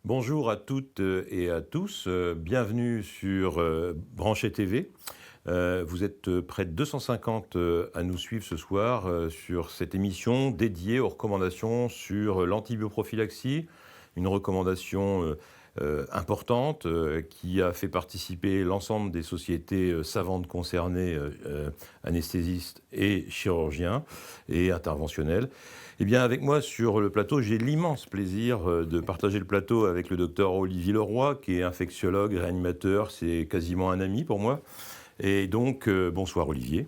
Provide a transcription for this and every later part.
Bonjour à toutes et à tous, bienvenue sur Branché TV. Vous êtes près de 250 à nous suivre ce soir sur cette émission dédiée aux recommandations sur l'antibioprophylaxie, une recommandation importante qui a fait participer l'ensemble des sociétés savantes concernées, anesthésistes et chirurgiens et interventionnels. Eh bien, avec moi sur le plateau, j'ai l'immense plaisir de partager le plateau avec le docteur Olivier Leroy, qui est infectiologue, réanimateur, c'est quasiment un ami pour moi. Et donc, bonsoir Olivier.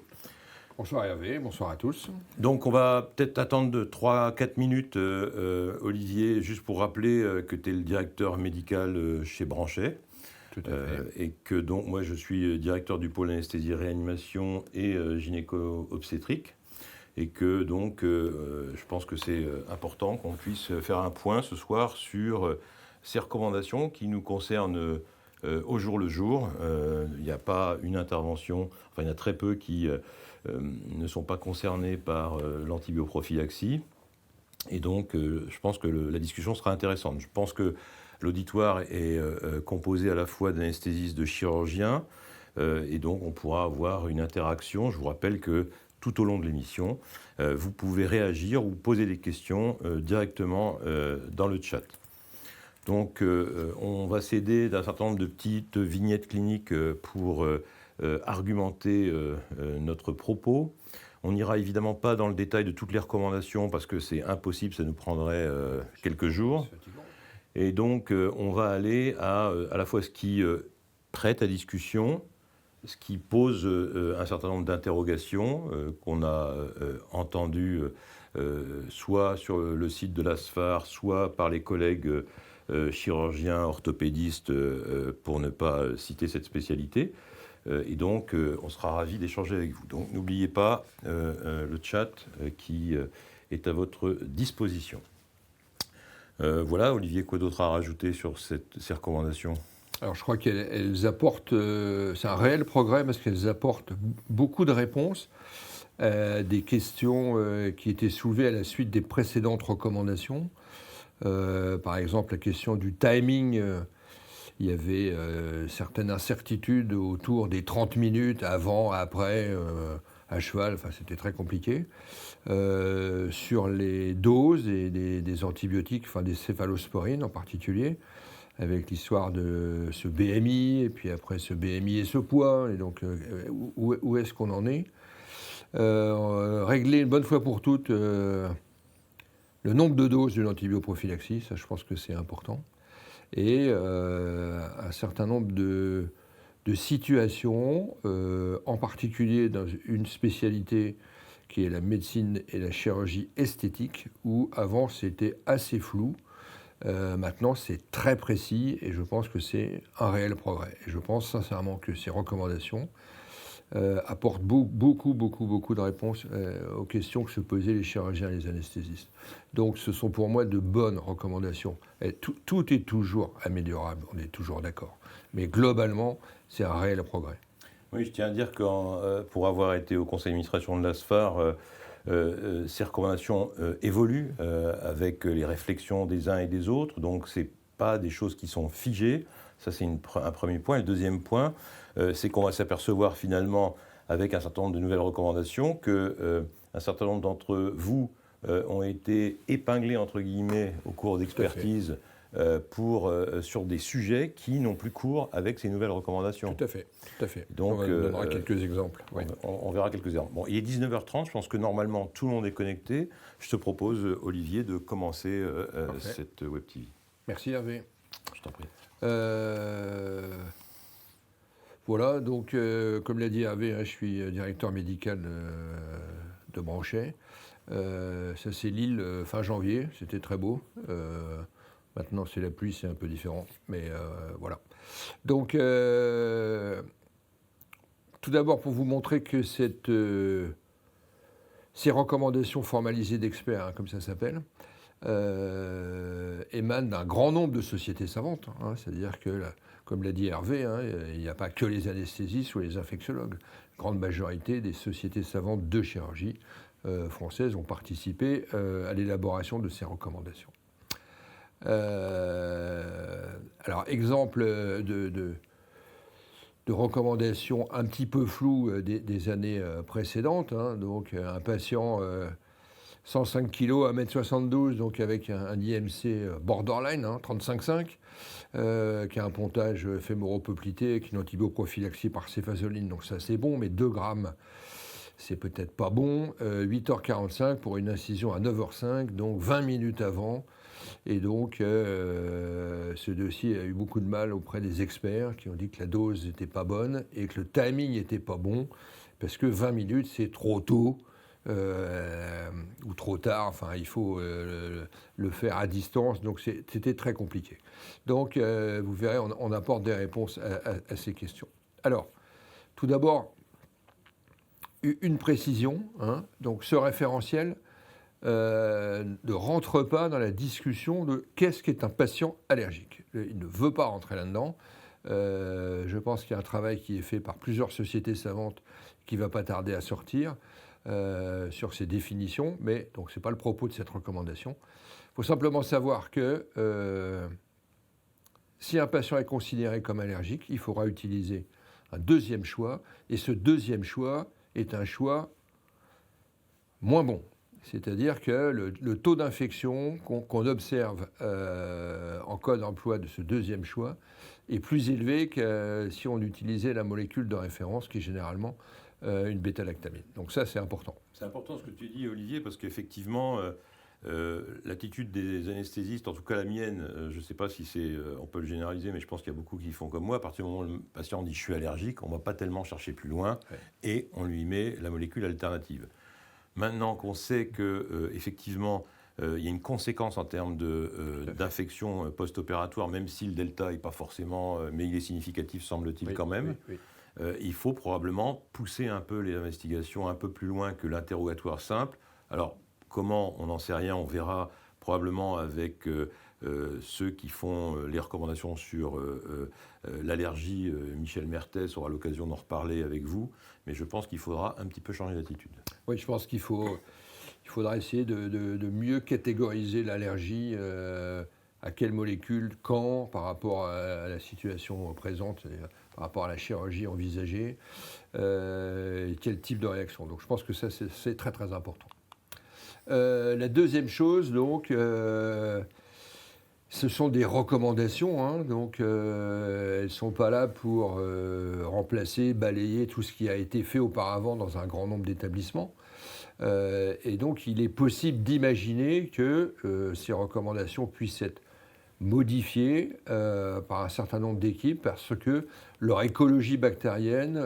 Bonsoir Hervé, bonsoir à tous. Donc, on va peut-être attendre de 3-4 minutes, Olivier, juste pour rappeler que tu es le directeur médical chez Branchet. Tout à fait. Et que donc, moi, je suis directeur du pôle anesthésie-réanimation et gynéco-obstétrique. Et que donc, je pense que c'est important qu'on puisse faire un point ce soir sur ces recommandations qui nous concernent au jour le jour. Il n'y a pas une intervention, enfin il y en a très peu qui ne sont pas concernés par l'antibioprophylaxie. Et donc, je pense que la discussion sera intéressante. Je pense que l'auditoire est composé à la fois d'anesthésistes, de chirurgiens, et donc on pourra avoir une interaction. Je vous rappelle que tout au long de l'émission, vous pouvez réagir ou poser des questions directement dans le chat. Donc, on va s'aider d'un certain nombre de petites vignettes cliniques pour argumenter notre propos. On n'ira évidemment pas dans le détail de toutes les recommandations parce que c'est impossible, ça nous prendrait quelques jours. Et donc, on va aller à la fois ce qui prête à discussion, ce qui pose un certain nombre d'interrogations qu'on a entendues soit sur le site de l'ASFAR, soit par les collègues chirurgiens, orthopédistes, pour ne pas citer cette spécialité. Et donc, on sera ravis d'échanger avec vous. Donc, n'oubliez pas le chat qui est à votre disposition. Voilà, Olivier, quoi d'autre à rajouter sur ces recommandations ? Alors je crois qu'elles apportent, c'est un réel progrès parce qu'elles apportent beaucoup de réponses à des questions qui étaient soulevées à la suite des précédentes recommandations. Par exemple, la question du timing, il y avait certaines incertitudes autour des 30 minutes avant, après, à cheval, enfin c'était très compliqué. Sur les doses des antibiotiques, enfin des céphalosporines en particulier, avec l'histoire de ce BMI, et puis après ce BMI et ce poids, et donc où est-ce qu'on en est. Régler une bonne fois pour toutes le nombre de doses de l'antibioprophylaxie, ça je pense que c'est important, et un certain nombre de situations, en particulier dans une spécialité qui est la médecine et la chirurgie esthétique, où avant c'était assez flou. Maintenant, c'est très précis et je pense que c'est un réel progrès. Et je pense sincèrement que ces recommandations apportent beaucoup de réponses aux questions que se posaient les chirurgiens et les anesthésistes. Donc, ce sont pour moi de bonnes recommandations. Et tout est toujours améliorable, on est toujours d'accord. Mais globalement, c'est un réel progrès. Oui, je tiens à dire que pour avoir été au conseil d'administration de l'ASFAR, ces recommandations évoluent avec les réflexions des uns et des autres, donc ce n'est pas des choses qui sont figées. Ça, c'est un premier point. Et le deuxième point, c'est qu'on va s'apercevoir finalement, avec un certain nombre de nouvelles recommandations, qu'un certain nombre d'entre vous ont été épinglés, entre guillemets, au cours d'expertise sur des sujets qui n'ont plus cours avec ces nouvelles recommandations. Tout à fait. Donc, on donnera quelques exemples. Oui. On verra quelques exemples. Bon, il est 19h30, je pense que normalement tout le monde est connecté. Je te propose, Olivier, de commencer cette Web TV. Merci Hervé. Je t'en prie. Voilà, donc comme l'a dit Hervé, je suis directeur médical de Branchet. Ça c'est Lille fin janvier, c'était très beau. Maintenant c'est la pluie, c'est un peu différent, mais voilà. Donc tout d'abord pour vous montrer que ces recommandations formalisées d'experts, comme ça s'appelle, émanent d'un grand nombre de sociétés savantes. C'est-à-dire que, comme l'a dit Hervé, il n'y a pas que les anesthésistes ou les infectiologues. La grande majorité des sociétés savantes de chirurgie françaises ont participé à l'élaboration de ces recommandations. Alors, exemple de recommandations un petit peu floues des années précédentes. Hein. Donc, un patient 105 kg, 1m72, donc avec un IMC borderline, hein, 35,5, qui a un pontage fémoro-poplité, avec une antibio-prophylaxie par céphalosporine, donc ça c'est bon, mais 2 grammes, c'est peut-être pas bon. 8h45 pour une incision à 9h05, donc 20 minutes avant. Et donc, ce dossier a eu beaucoup de mal auprès des experts qui ont dit que la dose n'était pas bonne et que le timing n'était pas bon, parce que 20 minutes, c'est trop tôt ou trop tard. Enfin, il faut le faire à distance, donc c'était très compliqué. Donc, vous verrez, on apporte des réponses à ces questions. Alors, tout d'abord, une précision. Hein, donc, ce référentiel ne rentre pas dans la discussion de qu'est-ce qu'est un patient allergique. Il ne veut pas rentrer là-dedans. Je pense qu'il y a un travail qui est fait par plusieurs sociétés savantes qui ne va pas tarder à sortir sur ces définitions, mais donc ce n'est pas le propos de cette recommandation. Il faut simplement savoir que si un patient est considéré comme allergique, il faudra utiliser un deuxième choix, et ce deuxième choix est un choix moins bon. C'est-à-dire que le taux d'infection qu'on observe en cas d'emploi de ce deuxième choix est plus élevé que si on utilisait la molécule de référence, qui est généralement une bêta-lactamine. Donc ça, c'est important. C'est important ce que tu dis, Olivier, parce qu'effectivement, l'attitude des anesthésistes, en tout cas la mienne, je ne sais pas si on peut le généraliser, mais je pense qu'il y a beaucoup qui font comme moi. À partir du moment où le patient dit « je suis allergique », on ne va pas tellement chercher plus loin, et on lui met la molécule alternative. Maintenant qu'on sait qu'effectivement, il y a une conséquence en termes d'infection post-opératoire, même si le delta n'est pas forcément, mais il est significatif, semble-t-il, quand même, il faut probablement pousser un peu les investigations un peu plus loin que l'interrogatoire simple. Alors, comment, on n'en sait rien, on verra probablement avec ceux qui font les recommandations sur l'allergie. Michel Mertès aura l'occasion d'en reparler avec vous, mais je pense qu'il faudra un petit peu changer d'attitude. Oui, je pense qu'il faudra essayer de mieux catégoriser l'allergie, à quelle molécule, quand, par rapport à la situation présente, par rapport à la chirurgie envisagée, quel type de réaction. Donc je pense que ça, c'est très très important. La deuxième chose, donc, ce sont des recommandations, hein, donc elles ne sont pas là pour remplacer, balayer tout ce qui a été fait auparavant dans un grand nombre d'établissements. Et donc il est possible d'imaginer que ces recommandations puissent être modifiées par un certain nombre d'équipes parce que leur écologie bactérienne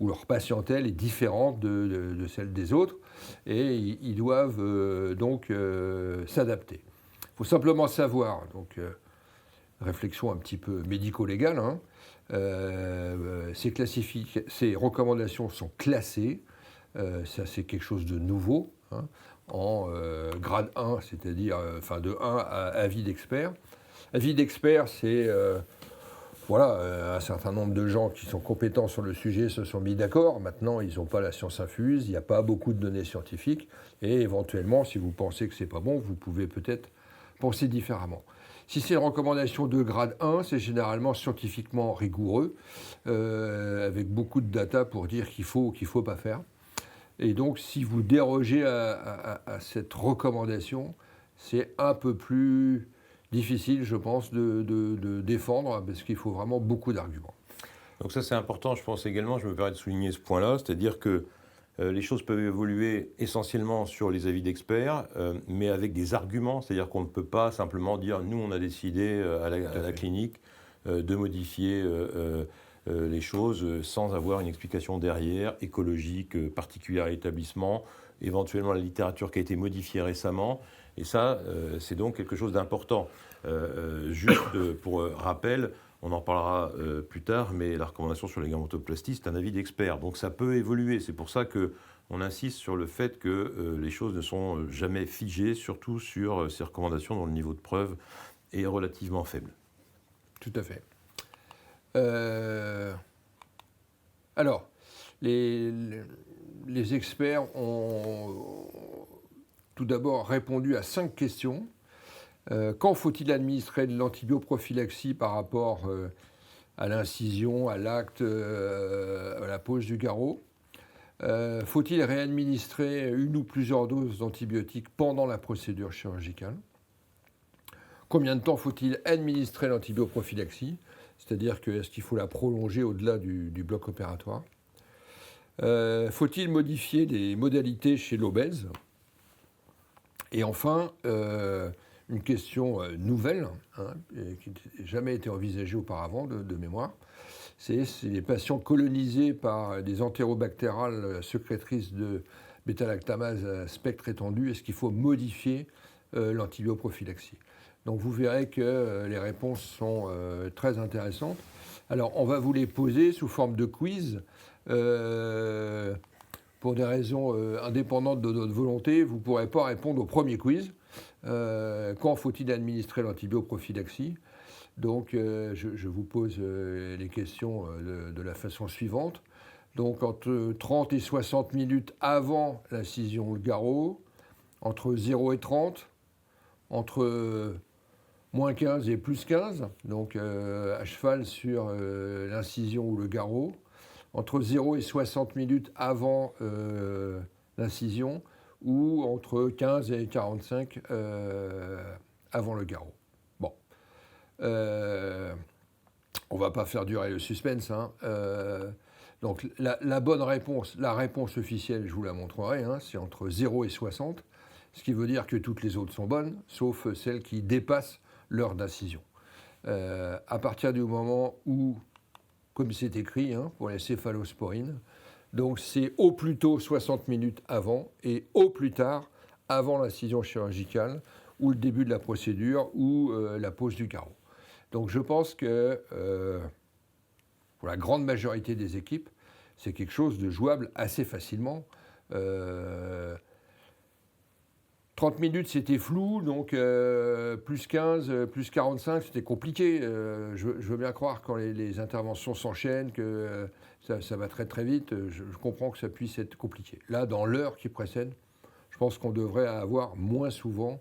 ou leur patientèle est différente de celle des autres et ils doivent donc s'adapter. Il faut simplement savoir, donc réflexion un petit peu médico-légale, hein, ces recommandations sont classées, ça c'est quelque chose de nouveau, hein, en grade 1, c'est-à-dire de 1 à avis d'expert. Avis d'expert, c'est un certain nombre de gens qui sont compétents sur le sujet se sont mis d'accord. Maintenant, ils n'ont pas la science infuse, il n'y a pas beaucoup de données scientifiques. Et éventuellement, si vous pensez que ce n'est pas bon, vous pouvez peut-être penser différemment. Si c'est une recommandation de grade 1, c'est généralement scientifiquement rigoureux, avec beaucoup de data pour dire qu'il faut ou qu'il ne faut pas faire. Et donc, si vous dérogez à cette recommandation, c'est un peu plus difficile, je pense, de défendre, parce qu'il faut vraiment beaucoup d'arguments. Donc ça, c'est important, je pense également, je me permets de souligner ce point-là, c'est-à-dire que les choses peuvent évoluer essentiellement sur les avis d'experts, mais avec des arguments, c'est-à-dire qu'on ne peut pas simplement dire « nous, on a décidé à la clinique de modifier les choses sans avoir une explication derrière, écologique, particulière à l'établissement, éventuellement la littérature qui a été modifiée récemment ». Et ça, c'est donc quelque chose d'important. Juste pour rappel, on en parlera plus tard, mais la recommandation sur les gametoplasties, c'est un avis d'expert. Donc ça peut évoluer. C'est pour ça qu'on insiste sur le fait que les choses ne sont jamais figées, surtout sur ces recommandations dont le niveau de preuve est relativement faible. Tout à fait. Alors, les experts ont tout d'abord répondu à 5 questions Quand faut-il administrer de l'antibioprophylaxie par rapport à l'incision, à l'acte, à la pose du garrot? Faut-il réadministrer une ou plusieurs doses d'antibiotiques pendant la procédure chirurgicale? Combien de temps faut-il administrer l'antibioprophylaxie? C'est-à-dire que est-ce qu'il faut la prolonger au-delà du bloc opératoire? Faut-il modifier les modalités chez l'obèse? Et enfin, une question nouvelle, qui n'a jamais été envisagée auparavant de mémoire, c'est les patients colonisés par des entérobactérales sécrétrices de bêta-lactamase à spectre étendu, est-ce qu'il faut modifier l'antibioprophylaxie? Donc vous verrez que les réponses sont très intéressantes. Alors on va vous les poser sous forme de quiz. Pour des raisons indépendantes de notre volonté, vous ne pourrez pas répondre au premier quiz. Quand faut-il administrer l'antibioprophylaxie? Donc je vous pose les questions de la façon suivante. Donc entre 30 et 60 minutes avant l'incision ou le garrot, entre 0 et 30, entre moins 15 et plus 15, donc à cheval sur l'incision ou le garrot, entre 0 et 60 minutes avant l'incision, ou entre 15 et 45 avant le garrot. Bon. On ne va pas faire durer le suspense. Donc la bonne réponse, la réponse officielle, je vous la montrerai, c'est entre 0 et 60, ce qui veut dire que toutes les autres sont bonnes, sauf celles qui dépassent l'heure d'incision. À partir du moment où, comme c'est écrit pour les céphalosporines, donc c'est au plus tôt 60 minutes avant et au plus tard avant l'incision chirurgicale ou le début de la procédure ou la pose du garrot. Donc je pense que pour la grande majorité des équipes, c'est quelque chose de jouable assez facilement. 30 minutes, c'était flou, donc plus 15, plus 45, c'était compliqué. Je veux bien croire quand les interventions s'enchaînent que ça va très très vite. Je comprends que ça puisse être compliqué. Là, dans l'heure qui précède, je pense qu'on devrait avoir moins souvent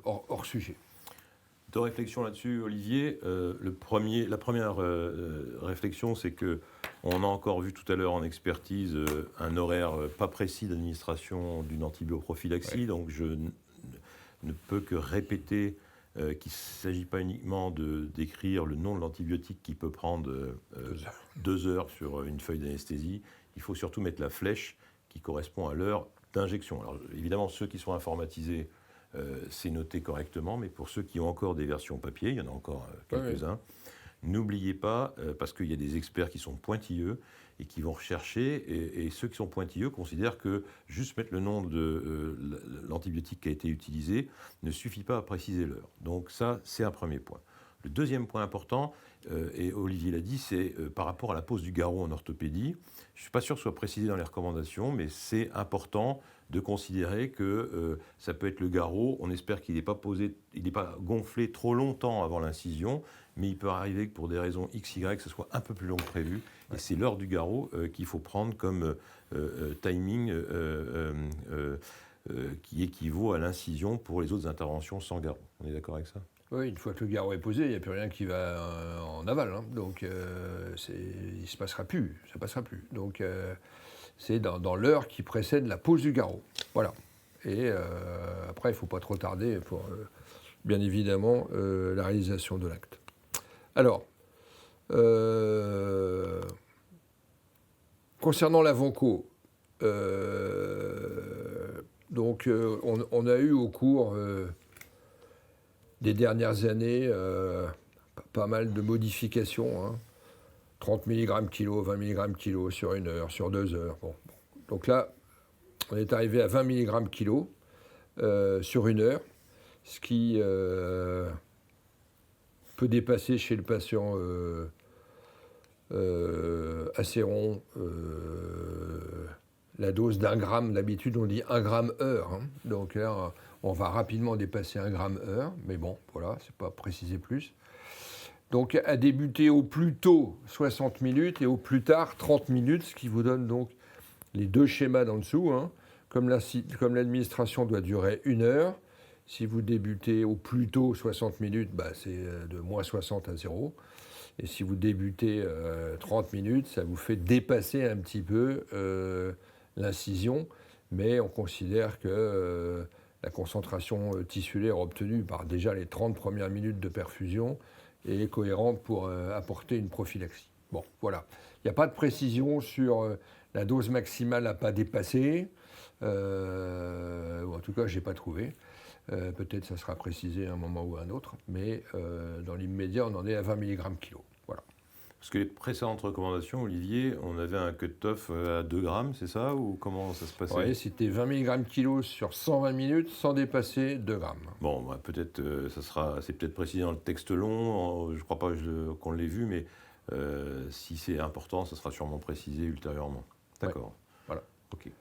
hors sujet. Deux réflexions là-dessus, Olivier. La première réflexion, c'est qu'on a encore vu tout à l'heure en expertise un horaire pas précis d'administration d'une antibioprophylaxie. Ouais. Donc je ne peux que répéter qu'il ne s'agit pas uniquement d'écrire le nom de l'antibiotique qui peut prendre 2 heures sur une feuille d'anesthésie. Il faut surtout mettre la flèche qui correspond à l'heure d'injection. Alors évidemment, ceux qui sont informatisés, c'est noté correctement, mais pour ceux qui ont encore des versions papier, il y en a encore quelques-uns, n'oubliez pas, parce qu'il y a des experts qui sont pointilleux et qui vont rechercher, et ceux qui sont pointilleux considèrent que juste mettre le nom de l'antibiotique qui a été utilisé ne suffit pas à préciser l'heure. Donc ça, c'est un premier point. Le deuxième point important, et Olivier l'a dit, c'est par rapport à la pose du garrot en orthopédie. Je ne suis pas sûr que ce soit précisé dans les recommandations, mais c'est important de considérer que ça peut être le garrot. On espère qu'il n'est pas gonflé trop longtemps avant l'incision, mais il peut arriver que pour des raisons XY, que ce soit un peu plus long que prévu. Ouais. Et c'est l'heure du garrot qu'il faut prendre comme timing qui équivaut à l'incision pour les autres interventions sans garrot. On est d'accord avec ça ? Oui, une fois que le garrot est posé, il n'y a plus rien qui va en aval. Donc il ne se passera plus, ça ne passera plus. Donc c'est dans l'heure qui précède la pose du garrot. Voilà. Et après, il ne faut pas trop tarder pour, bien évidemment, la réalisation de l'acte. Alors, concernant l'avant-co, donc on a eu au cours des dernières années pas mal de modifications. 30 mg kg, 20 mg kg sur 1 heure, sur 2 heures. Bon. Donc là, on est arrivé à 20 mg kg sur 1 heure, ce qui peut dépasser chez le patient assez rond la dose d'1 gramme. D'habitude, on dit 1 gramme heure. Donc là, on va rapidement dépasser 1 gramme heure, mais bon, voilà, c'est pas précisé plus. Donc à débuter au plus tôt 60 minutes et au plus tard 30 minutes, ce qui vous donne donc les deux schémas d'en dessous. Comme l'administration doit durer 1 heure, Si vous débutez au plus tôt 60 minutes, c'est de moins 60 à 0. Et si vous débutez 30 minutes, ça vous fait dépasser un petit peu l'incision. Mais on considère que la concentration tissulaire obtenue par déjà les 30 premières minutes de perfusion est cohérente pour apporter une prophylaxie. Bon, voilà. Il n'y a pas de précision sur la dose maximale à ne pas dépasser. Ou en tout cas, je n'ai pas trouvé. Peut-être ça sera précisé à un moment ou à un autre, mais dans l'immédiat, on en est à 20 mg kilo. Voilà. Parce que les précédentes recommandations, Olivier, on avait un cut-off à 2 grammes, c'est ça? Ou comment ça se passait? Oui, c'était 20 mg kilo sur 120 minutes sans dépasser 2 grammes. Bon, peut-être, c'est peut-être précisé dans le texte long, je ne crois pas qu'on l'ait vu, mais si c'est important, ça sera sûrement précisé ultérieurement. D'accord. Ouais, voilà. Ok.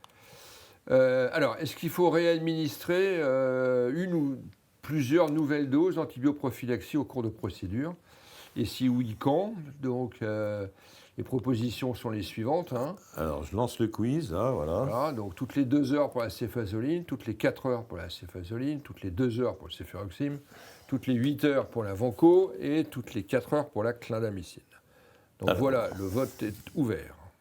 Alors, est-ce qu'il faut réadministrer une ou plusieurs nouvelles doses d'antibioprophylaxie au cours de procédure? Et si oui, quand? Donc, les propositions sont les suivantes. Alors, je lance le quiz, voilà. Voilà, donc toutes les 2 heures pour la céfazoline, toutes les 4 heures pour la céfazoline, toutes les 2 heures pour le céfuroxime, toutes les 8 heures pour la vanco et toutes les 4 heures pour la clindamycine. Donc voilà, le vote est ouvert.